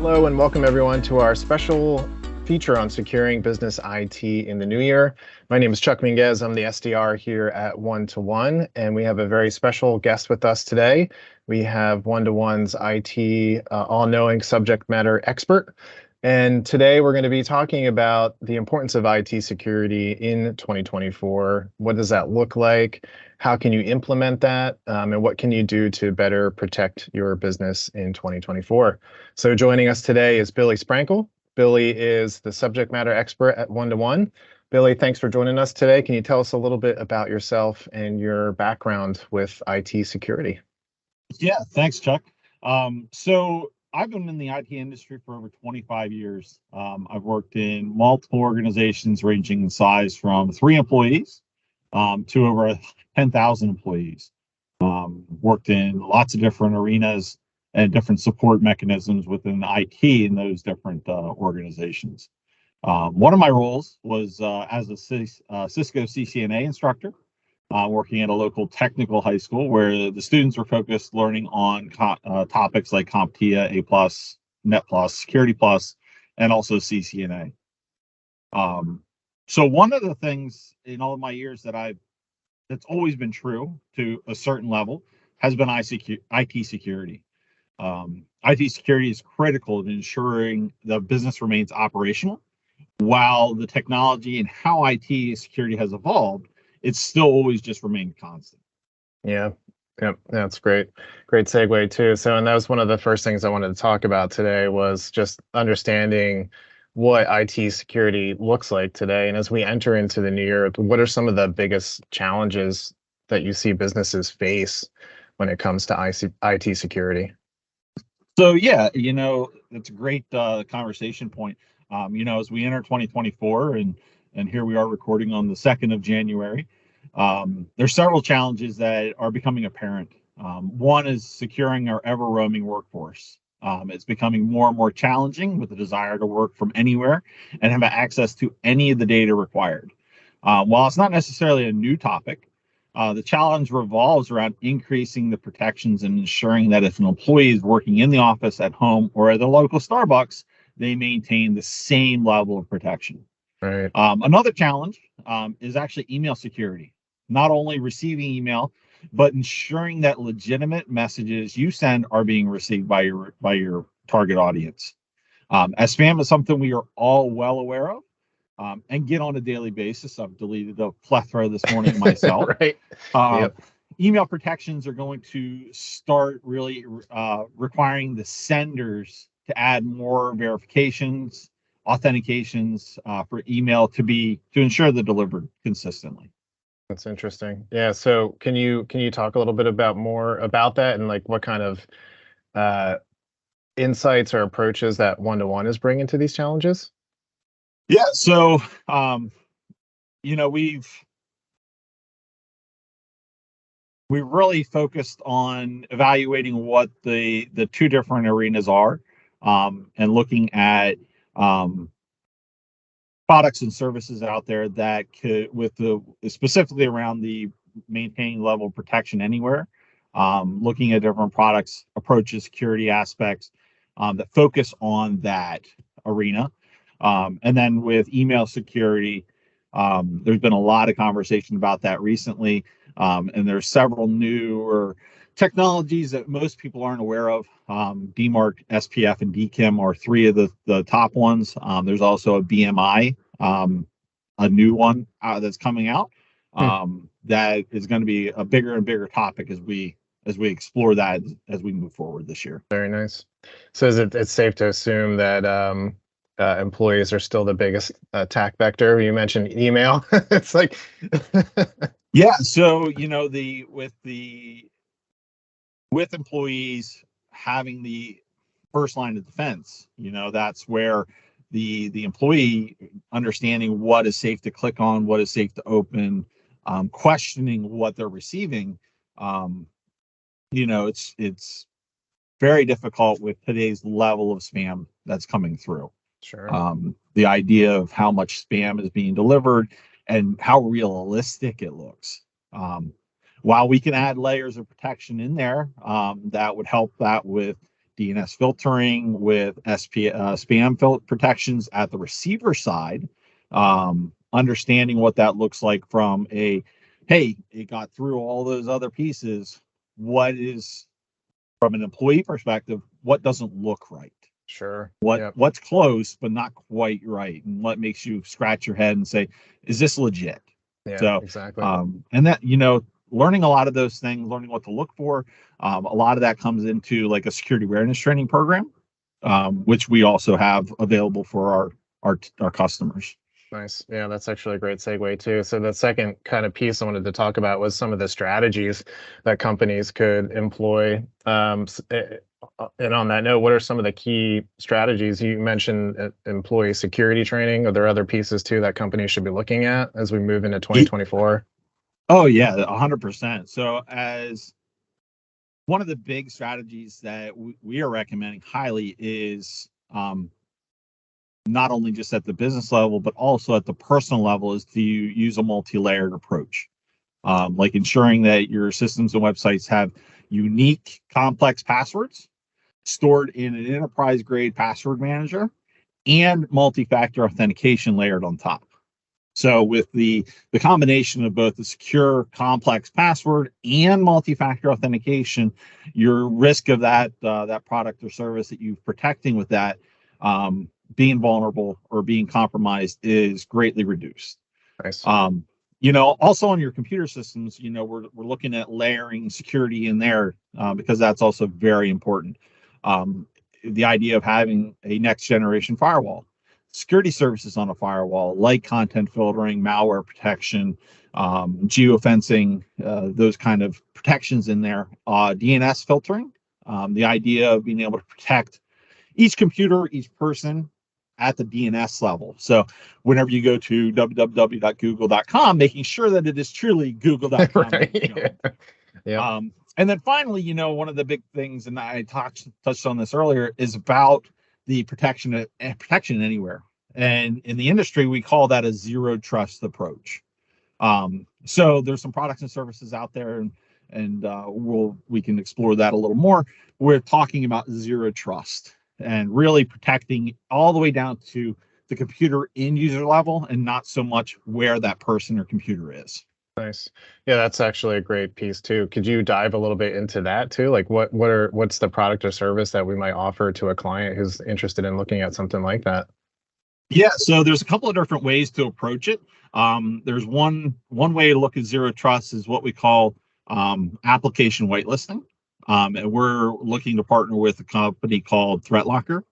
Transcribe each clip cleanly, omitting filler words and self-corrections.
Hello and welcome everyone to our special feature on securing business IT in the new year. My name is Chuck Minguez. I'm the SDR here at One to One, and we have a very special guest with us today. We have One to One's IT all-knowing subject matter expert. And today we're going to be talking about the importance of IT security in 2024. What does that look like? How can you implement that? And what can you do to better protect your business in 2024? So joining us today is Billy Sprankle. Billy is the subject matter expert at One to One. Billy, thanks for joining us today. Can you tell us a little bit about yourself and your background with IT security? Yeah, thanks, Chuck. So I've been in the IT industry for over 25 years. I've worked in multiple organizations ranging in size from 3 employees to over 10,000 employees. Worked in lots of different arenas and different support mechanisms within IT in those different organizations. One of my roles was as a Cisco CCNA instructor, working at a local technical high school where the students were focused learning on topics like CompTIA, A+, Net+, Security+, and also CCNA. So one of the things in all of my years that's always been true to a certain level has been IT security. IT security is critical to ensuring the business remains operational. While the technology and how IT security has evolved, it's still always just remained constant. Yeah, that's great. Great segue too. So, and that was one of the first things I wanted to talk about today was just understanding what IT security looks like today. And as we enter into the new year, what are some of the biggest challenges that you see businesses face when it comes to IT security? So yeah, it's a great conversation point. As we enter 2024 and here we are recording on the 2nd of January, there's several challenges that are becoming apparent. One is securing our ever roaming workforce. It's becoming more and more challenging with the desire to work from anywhere and have access to any of the data required. While it's not necessarily a new topic, the challenge revolves around increasing the protections and ensuring that if an employee is working in the office, at home, or at the local Starbucks, they maintain the same level of protection. Right. Another challenge is actually email security. Not only receiving email, but ensuring that legitimate messages you send are being received by your target audience. As spam is something we are all well aware of. And get on a daily basis. I've deleted a plethora this morning myself. Right. Yep. Email protections are going to start really requiring the senders to add more verifications, authentications for email to ensure they're delivered consistently. That's interesting. Yeah. So can you talk a little bit more about that and like what kind of insights or approaches that One to One is bringing to these challenges? Yeah, so we've really focused on evaluating what the two different arenas are, and looking at products and services out there that could, specifically around the maintaining level of protection anywhere, looking at different products, approaches, security aspects that focus on that arena. And then with email security, there's been a lot of conversation about that recently. And there's several newer technologies that most people aren't aware of. DMARC, SPF, and DKIM are 3 of the top ones. There's also a BMI, a new one that's coming out, that is going to be a bigger and bigger topic as we explore that as we move forward this year. Very nice. So it's safe to assume that employees are still the biggest attack vector. You mentioned email. It's like yeah. So with employees having the first line of defense, that's where the employee understanding what is safe to click on, what is safe to open, questioning what they're receiving. It's very difficult with today's level of spam that's coming through. Sure. The idea of how much spam is being delivered and how realistic it looks. While we can add layers of protection in there, that would help that with DNS filtering, with spam protections at the receiver side, understanding what that looks like from a, hey, it got through all those other pieces. What is, from an employee perspective, what doesn't look right? Sure. What's close but not quite right, and what makes you scratch your head and say, is this legit? Yeah, So, exactly. and that, learning a lot of those things, learning what to look for, a lot of that comes into like a security awareness training program, which we also have available for our customers. Nice. Yeah, that's actually a great segue too. So the second kind of piece I wanted to talk about was some of the strategies that companies could employ. And on that note, what are some of the key strategies? You mentioned employee security training. Are there other pieces too that companies should be looking at as we move into 2024? Oh yeah, 100%. So as one of the big strategies that we are recommending highly is, not only just at the business level, but also at the personal level, is to use a multi-layered approach. Like ensuring that your systems and websites have unique, complex passwords stored in an enterprise-grade password manager and multi-factor authentication layered on top. So with the combination of both the secure, complex password and multi-factor authentication, your risk of that product or service that you're protecting with that, being vulnerable or being compromised, is greatly reduced. Nice. Also on your computer systems, we're looking at layering security in there, because that's also very important. The idea of having a next generation firewall, security services on a firewall, like content filtering, malware protection, geofencing, those kind of protections in there, DNS filtering, the idea of being able to protect each computer, each person at the DNS level. So whenever you go to www.google.com, making sure that it is truly google.com. Right. Yeah. And then finally, one of the big things, and I touched on this earlier, is about the protection anywhere. And in the industry, we call that a zero trust approach. So there's some products and services out there, and we can explore that a little more. We're talking about zero trust and really protecting all the way down to the computer end user level, and not so much where that person or computer is. Nice. Yeah, that's actually a great piece too. Could you dive a little bit into that too? Like what's the product or service that we might offer to a client who's interested in looking at something like that? Yeah, so there's a couple of different ways to approach it. There's one way to look at zero trust is what we call application whitelisting. And we're looking to partner with a company called ThreatLocker,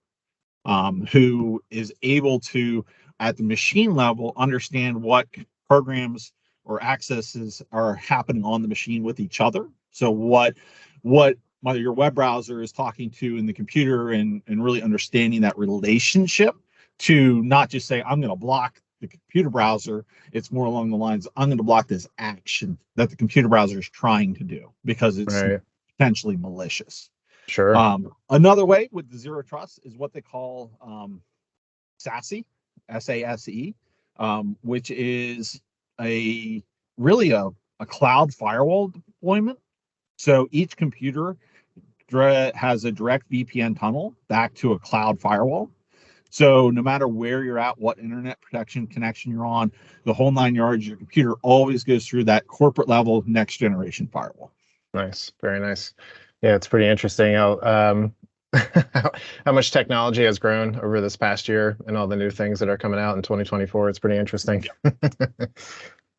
who is able to, at the machine level, understand what programs or accesses are happening on the machine with each other. So what your web browser is talking to in the computer, and really understanding that relationship, to not just say, I'm going to block the computer browser. It's more along the lines, I'm going to block this action that the computer browser is trying to do, because it's Right. potentially malicious. Sure. Another way with the zero trust is what they call SASE, SASE, which is really a cloud firewall deployment. So each computer has a direct VPN tunnel back to a cloud firewall. So no matter where you're at, what internet protection connection you're on, the whole 9 yards, your computer always goes through that corporate level next generation firewall. Nice. Very nice. Yeah, it's pretty interesting how how much technology has grown over this past year and all the new things that are coming out in 2024. It's pretty interesting.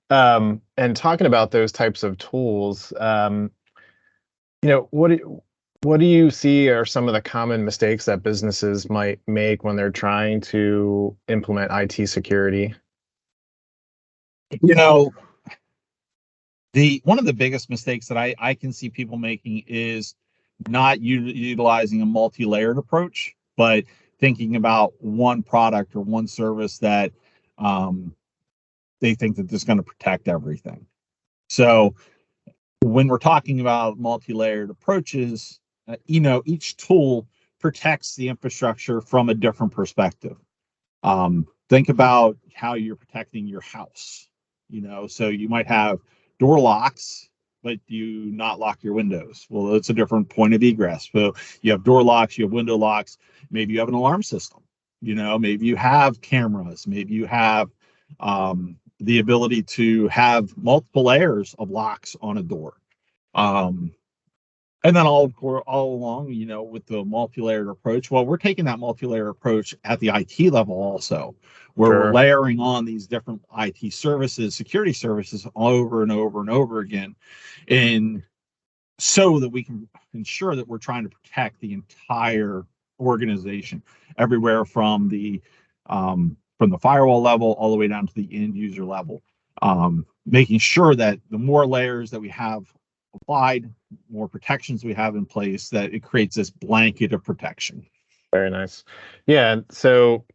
And talking about those types of tools, what do you see are some of the common mistakes that businesses might make when they're trying to implement IT security? One of the biggest mistakes that I can see people making is not utilizing a multi-layered approach, but thinking about one product or one service that they think that is going to protect everything. So when we're talking about multi-layered approaches, each tool protects the infrastructure from a different perspective. Think about how you're protecting your house. So you might have door locks but you not lock your windows? Well, it's a different point of egress. So you have door locks, you have window locks, maybe you have an alarm system, maybe you have cameras, maybe you have the ability to have multiple layers of locks on a door. And then all along, with the multi-layered approach, well, we're taking that multi-layer approach at the IT level also, where we're Sure. layering on these different IT services, security services over and over and over again, and so that we can ensure that we're trying to protect the entire organization, everywhere from the firewall level all the way down to the end user level, making sure that the more layers that we have applied, more protections we have in place, that it creates this blanket of protection. Very nice. Yeah. So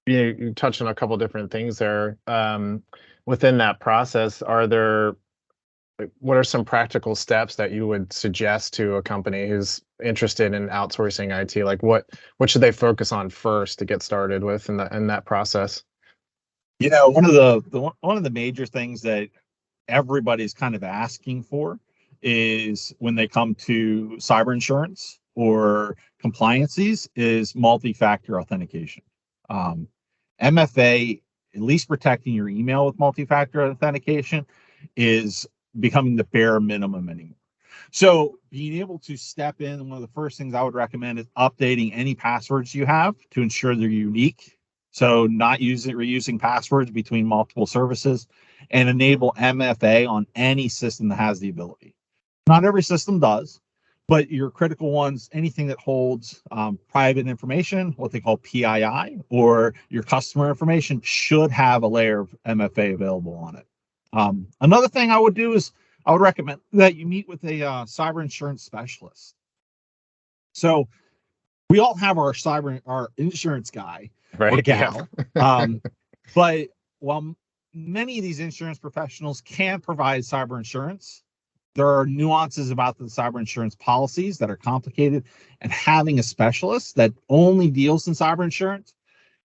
you touched on a couple different things there. Within that process, what are some practical steps that you would suggest to a company who's interested in outsourcing IT? Like what should they focus on first to get started with in that process? One of the major things that everybody's kind of asking for is, when they come to cyber insurance or compliances, is multi-factor authentication. MFA, at least protecting your email with multi-factor authentication, is becoming the bare minimum anymore. So being able to step in, one of the first things I would recommend is updating any passwords you have to ensure they're unique. So not reusing passwords between multiple services, and enable MFA on any system that has the ability. Not every system does, but your critical ones, anything that holds private information, what they call PII, or your customer information, should have a layer of MFA available on it. Another thing I would do is I would recommend that you meet with a cyber insurance specialist. So we all have our insurance guy, Right. or gal. Yeah. But while many of these insurance professionals can provide cyber insurance, there are nuances about the cyber insurance policies that are complicated, and having a specialist that only deals in cyber insurance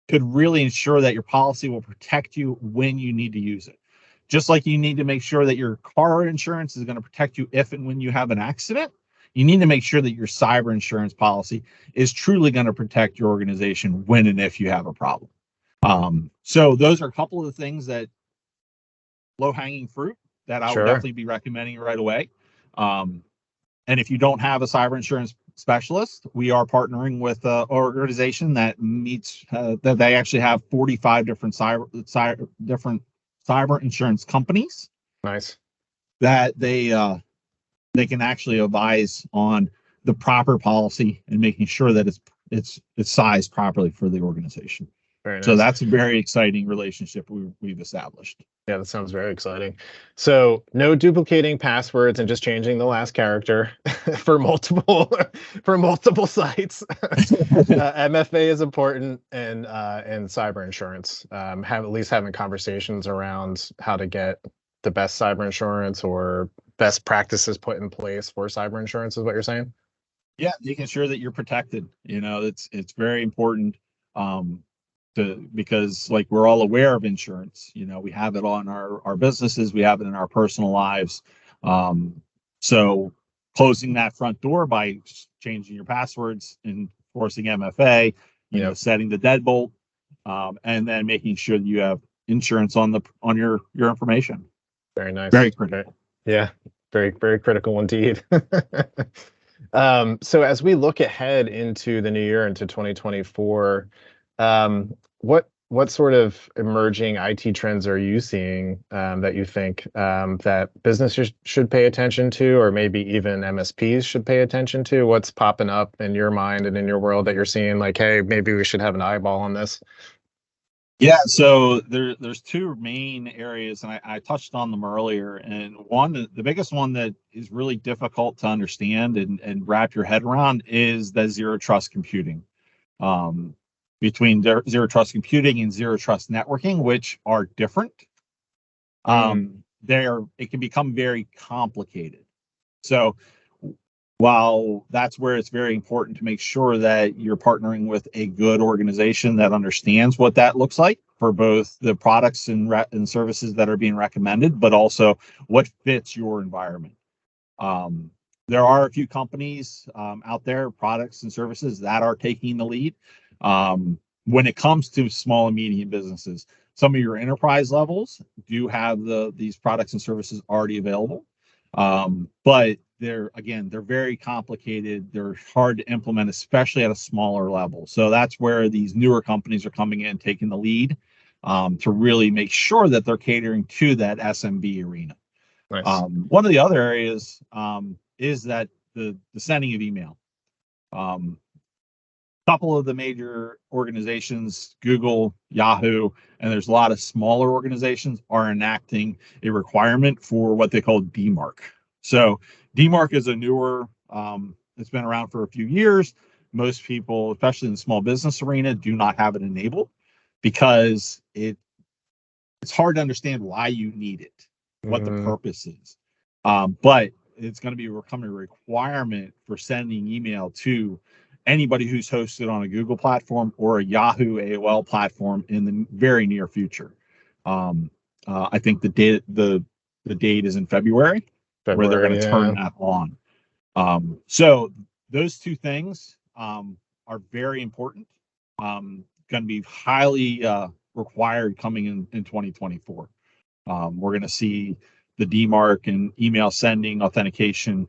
could really ensure that your policy will protect you when you need to use it. Just like you need to make sure that your car insurance is going to protect you if and when you have an accident, you need to make sure that your cyber insurance policy is truly going to protect your organization when and if you have a problem. So those are a couple of the things that low-hanging fruit that I would definitely be recommending right away. And if you don't have a cyber insurance specialist, we are partnering with an organization that meets that they actually have 45 different cyber insurance companies. Nice. That they can actually advise on the proper policy and making sure that it's sized properly for the organization. Very nice. So that's a very exciting relationship we've established. Yeah, that sounds very exciting. So no duplicating passwords and just changing the last character for multiple sites. MFA is important, and cyber insurance. At least having conversations around how to get the best cyber insurance or best practices put in place for cyber insurance is what you're saying? Yeah, making sure that you're protected. It's very important. Because, like, we're all aware of insurance, we have it on our businesses, we have it in our personal lives. So closing that front door by changing your passwords, enforcing MFA, setting the deadbolt, and then making sure that you have insurance on your information. Very nice. Very critical. Yeah, very, very critical indeed. So as we look ahead into the new year, into 2024, what sort of emerging IT trends are you seeing that you think that businesses should pay attention to, or maybe even MSPs should pay attention to? What's popping up in your mind and in your world that you're seeing, like, hey, maybe we should have an eyeball on this? Yeah, so there's two main areas, and I touched on them earlier. And the biggest one that is really difficult to understand and wrap your head around is the zero trust computing. Between zero trust computing and zero trust networking, which are different. It can become very complicated. So while that's where it's very important to make sure that you're partnering with a good organization that understands what that looks like for both the products and services that are being recommended, but also what fits your environment. There are a few companies out there, products and services that are taking the lead. When it comes to small and medium businesses, some of your enterprise levels do have these products and services already available, but they're very complicated. They're hard to implement, especially at a smaller level. So that's where these newer companies are coming in, taking the lead to really make sure that they're catering to that SMB arena. Nice. One of the other areas is that the sending of email. Couple of the major organizations, Google, Yahoo, and there's a lot of smaller organizations are enacting a requirement for what they call DMARC. So DMARC is a newer, it's been around for a few years. Most people, especially in the small business arena, do not have it enabled because it's hard to understand why you need it, what the purpose is. But it's going to be becoming a requirement for sending email to anybody who's hosted on a Google platform or a Yahoo AOL platform in the very near future. I think the date is in February where they're going to turn that on. So those two things are very important. Going to be highly required coming in 2024. We're going to see the DMARC and email sending authentication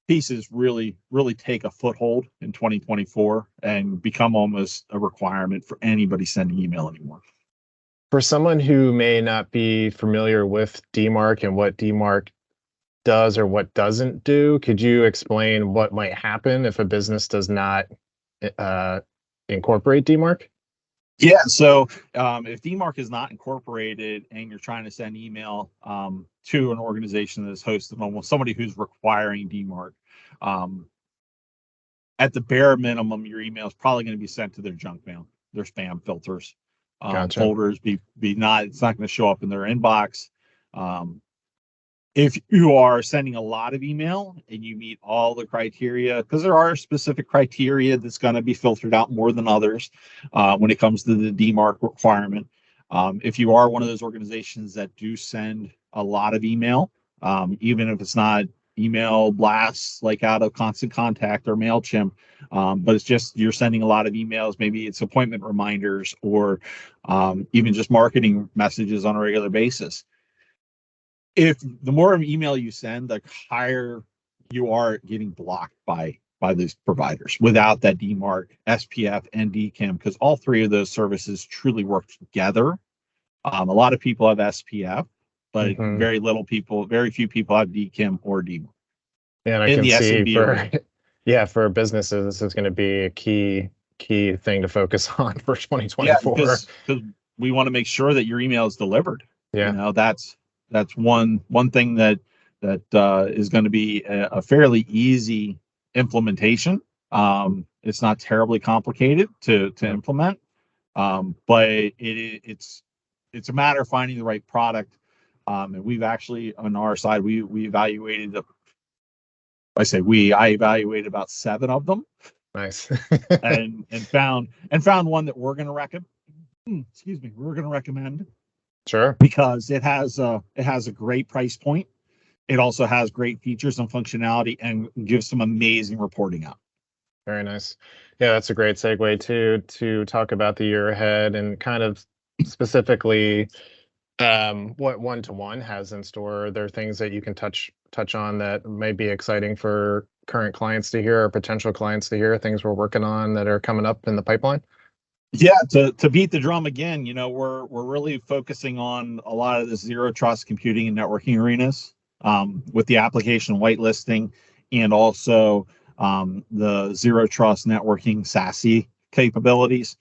pieces really take a foothold in 2024 and become almost a requirement for anybody sending email anymore. For someone who may not be familiar with DMARC and what DMARC does or what doesn't do, could you explain what might happen if a business does not incorporate DMARC? Yeah, so if DMARC is not incorporated and you're trying to send email to an organization that is hosted on somebody who's requiring DMARC, at the bare minimum, your email is probably going to be sent to their junk mail, their spam filters, Gotcha. folders. It's not going to show up in their inbox. If you are sending a lot of email and you meet all the criteria, because there are specific criteria that's going to be filtered out more than others when it comes to the DMARC requirement. If you are one of those organizations that do send a lot of email, even if it's not email blasts like out of Constant Contact or MailChimp, but it's just you're sending a lot of emails, maybe it's appointment reminders or even just marketing messages on a regular basis. If the more email you send, the higher you are getting blocked by these providers without that DMARC, SPF, and DKIM, because all three of those services truly work together. A lot of people have SPF, but very few people have DKIM or DMARC. And I can see for businesses, this is going to be a key thing to focus on for 2024. Yeah, because we want to make sure that your email is delivered. Yeah, that's one thing that is going to be a fairly easy implementation. It's not terribly complicated to implement, but it's a matter of finding the right product. And we've actually on our side we evaluated. I evaluated about 7 of them. Nice. and found one that we're going to recommend. We're going to recommend. Sure. Because it has a great price point. It also has great features and functionality and gives some amazing reporting out. Very nice. Yeah, that's a great segue to talk about the year ahead and kind of specifically what One-to-One has in store. There are things that you can touch on that may be exciting for current clients to hear or potential clients to hear, things we're working on that are coming up in the pipeline. Yeah, to beat the drum again, we're really focusing on a lot of the zero trust computing and networking arenas with the application whitelisting and also the zero trust networking SASE capabilities.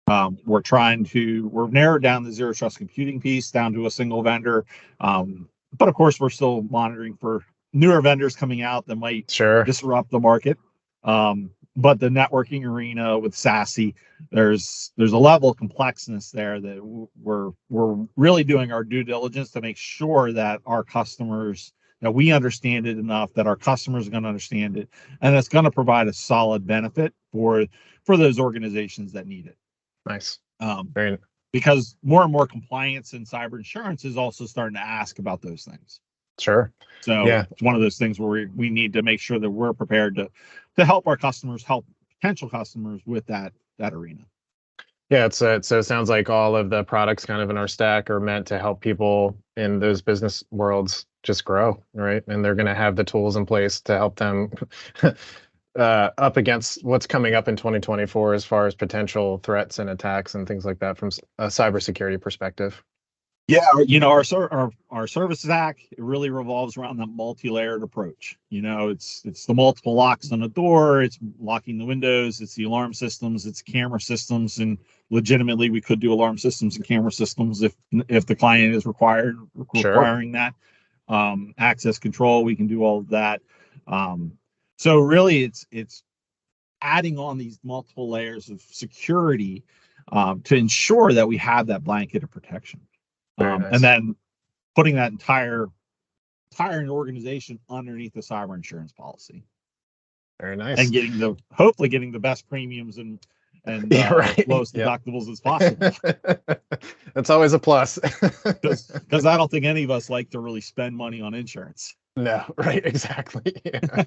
We're narrowed down the zero trust computing piece down to a single vendor. But of course, we're still monitoring for newer vendors coming out that might disrupt the market. But the networking arena with SASE, there's a level of complexness there that we're really doing our due diligence to make sure that our customers, that we understand it enough, that our customers are going to understand it, and it's going to provide a solid benefit for those organizations that need it. Nice. Because more and more compliance and cyber insurance is also starting to ask about those things. Sure. So Yeah. it's one of those things where we need to make sure that we're prepared to help our customers, help potential customers with that arena. Yeah, so it sounds like all of the products kind of in our stack are meant to help people in those business worlds just grow, right? And they're going to have the tools in place to help them up against what's coming up in 2024 as far as potential threats and attacks and things like that from a cybersecurity perspective. Yeah, our service stack, it really revolves around that multi-layered approach. It's the multiple locks on the door, it's locking the windows, it's the alarm systems, it's camera systems, and legitimately we could do alarm systems and camera systems if the client is requiring that. Access control, we can do all of that. So really, it's adding on these multiple layers of security to ensure that we have that blanket of protection. Very nice. And then putting that entire organization underneath the cyber insurance policy. Very nice. And hopefully getting the best premiums and yeah, right. lowest deductibles as possible. That's always a plus. Because I don't think any of us like to really spend money on insurance. No, right, exactly. Yeah.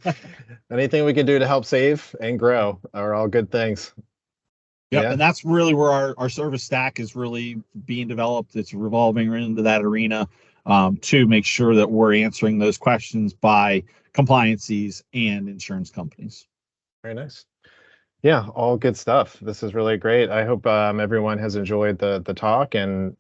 Anything we can do to help save and grow are all good things. Yeah, and that's really where our service stack is really being developed. It's revolving into that arena to make sure that we're answering those questions by compliancies and insurance companies. Very nice. Yeah, all good stuff. This is really great. I hope everyone has enjoyed the talk and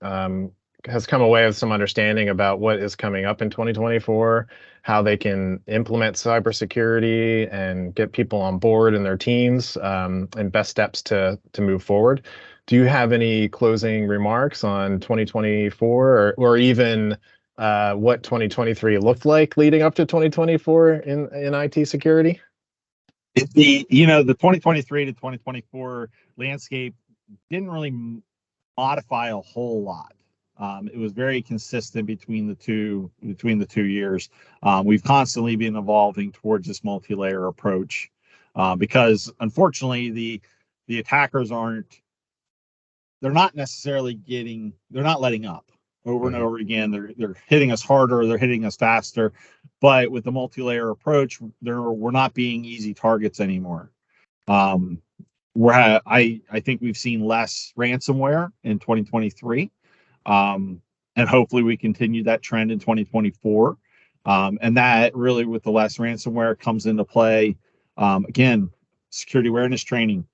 has come away with some understanding about what is coming up in 2024, how they can implement cybersecurity and get people on board in their teams, and best steps to move forward. Do you have any closing remarks on 2024 or even what 2023 looked like leading up to 2024 in IT security? The 2023 to 2024 landscape didn't really modify a whole lot. It was very consistent between the two years. We've constantly been evolving towards this multi-layer approach because unfortunately the attackers they're not letting up over and over again. They're hitting us harder, they're hitting us faster, but with the multi-layer approach, we're not being easy targets anymore. I think we've seen less ransomware in 2023. And hopefully we continue that trend in 2024. And that really, with the less ransomware, comes into play. Again, security awareness training,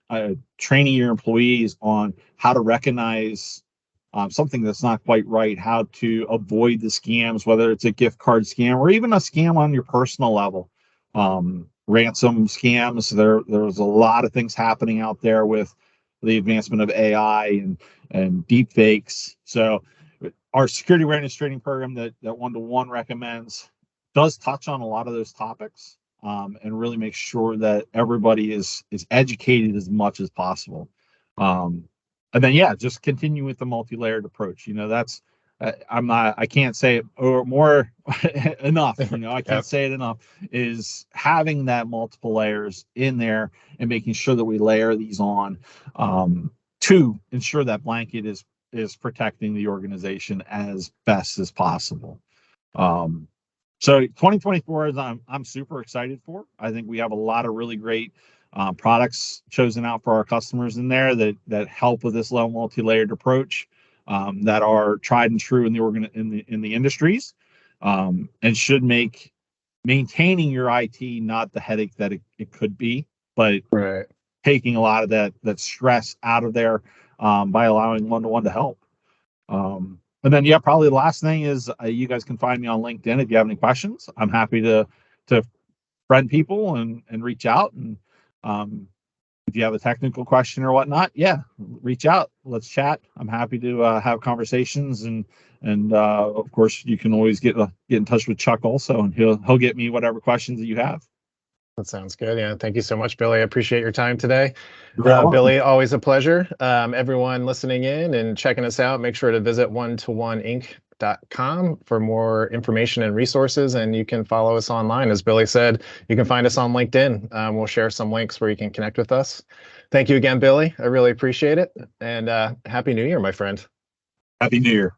training your employees on how to recognize something that's not quite right, how to avoid the scams, whether it's a gift card scam or even a scam on your personal level. Ransom scams, there's a lot of things happening out there with the advancement of AI and deep fakes. So our security awareness training program that one-to-one recommends does touch on a lot of those topics and really make sure that everybody is educated as much as possible. And then, just continue with the multi-layered approach. That's I can't say it more enough. I can't say it enough, is having that multiple layers in there and making sure that we layer these on to ensure that blanket is protecting the organization as best as possible. So 2024 is I'm super excited for. I think we have a lot of really great products chosen out for our customers in there that help with this low multi-layered approach, that are tried and true in the industries, and should make maintaining your IT not the headache that it could be, but taking a lot of that stress out of there by allowing one-to-one to help. And then, probably the last thing is you guys can find me on LinkedIn if you have any questions. I'm happy to friend people and reach out. And if you have a technical question or whatnot, reach out. Let's chat. I'm happy to have conversations. And of course, you can always get in touch with Chuck also, and he'll get me whatever questions that you have. That sounds good. Yeah. Thank you so much, Billy. I appreciate your time today. Billy, always a pleasure. Everyone listening in and checking us out, make sure to visit one-to-oneinc.com for more information and resources. And you can follow us online. As Billy said, you can find us on LinkedIn. We'll share some links where you can connect with us. Thank you again, Billy. I really appreciate it. And Happy New Year, my friend. Happy New Year.